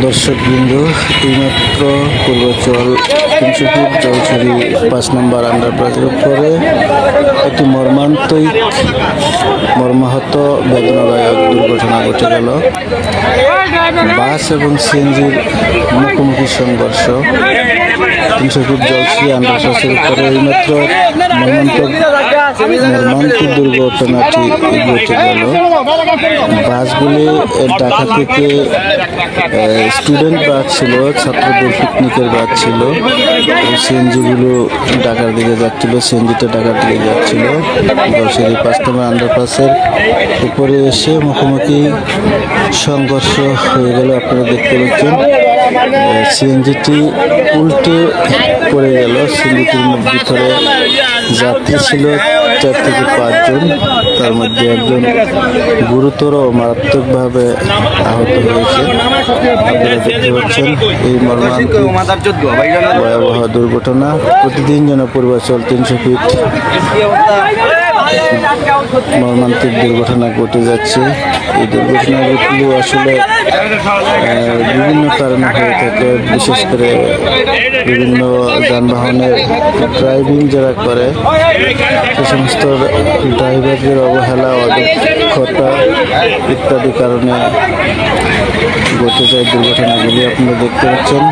দর্শকবৃন্দ, এইমাত্র পূর্বাচল 300 ফিট জলছড়ি 5 নম্বর আন্ডারপাসের উপরে একটি মর্মাহত বেদনাদায়ক দুর্ঘটনা ঘটে গেল। বাস এবং সিএনজির মুখোমুখি সংঘর্ষ 300 ফিট জলছড়ি আন্ডারপাসের উপরে এইমাত্র মর্মান্তিক দুর্ঘটনাটি ঘটে গেল। বাসগুলি ঢাকা থেকে স্টুডেন্ট বাস ছিল, ছাত্রদের পিকনিকের বাস ছিল। সিএনজিগুলো ঢাকার দিকে যাচ্ছিল, সিএনজিটা ঢাকার দিকে যাচ্ছিল। সেই 5 নম্বর আন্ডারপাসের উপরে এসে মুখোমুখি সংঘর্ষ হয়ে গেল। আপনারা দেখতে পাচ্ছেন সিএনজিটি উল্টে পড়ে গেল। সিএনজিটির ভিতরে যাত্রী ছিল 4 থেকে 5 জন, তার মধ্যে একজন গুরুতর ও মারাত্মকভাবে আহত হয়েছে। আপনারা দেখতে পাচ্ছেন এই মর্মান্তিক ভয়াবহ দুর্ঘটনা প্রতিদিন যেন পূর্বাচল 300 ফিট মর্মান্তিক দুর্ঘটনা ঘটে যাচ্ছে। এই দুর্ঘটনাগুলো আসলে বিভিন্ন কারণে হয়ে থাকে, বিশেষ করে বিভিন্ন যানবাহনের ড্রাইভিং যারা করে সে সমস্ত ড্রাইভারদের অবহেলা, অদক্ষতা ইত্যাদি কারণে ঘটে যায় দুর্ঘটনাগুলি। আপনারা দেখতে পাচ্ছেন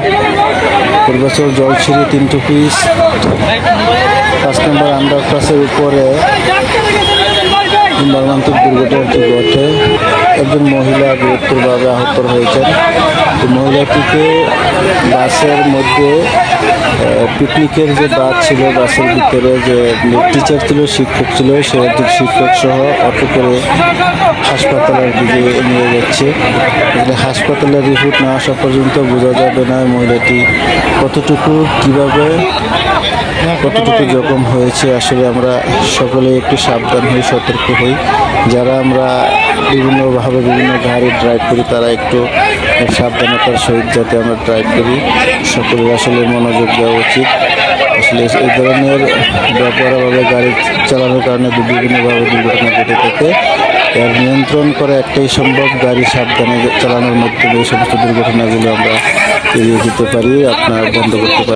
পূর্বাচল জলছড়ি 300 ফিট 5 নম্বর আন্ডারপাসের উপরে মর্মান্তিক দুর্ঘটনাটি ঘটে। একজন মহিলা গুরুতরভাবে আহত হয়েছেন। মহিলাটিকে বাসের মধ্যে পিকনিকের যে বাস ছিল, বাসের ভিতরে যে টিচার ছিল, শিক্ষক ছিল, সে শিক্ষক সহ অটো করে হাসপাতালের দিকে নিয়ে যাচ্ছে। হাসপাতালের রিপোর্ট না আসা পর্যন্ত বোঝা যাবে না মহিলাটি কতটুকু জখম হয়েছে। আসলে আমরা সকলে একটু সাবধান হই, সতর্ক হই। যারা আমরা বিভিন্নভাবে বিভিন্ন গাড়ি ড্রাইভ করি তারা একটু সাবধানতার সহিত যাতে আমরা ড্রাইভ করি, সকলের আসলে মনোযোগ দেওয়া উচিত। আসলে এই ধরনের ব্যাপারভাবে গাড়ি চালানোর কারণে বিভিন্নভাবে দুর্ঘটনা ঘটে থাকে। এর নিয়ন্ত্রণ করা একটাই সম্ভব, গাড়ি সাবধানে চালানোর মাধ্যমে এই সমস্ত দুর্ঘটনাগুলো আমরা এড়িয়ে যেতে পারি। আপনারা বন্ধ করতে পারি।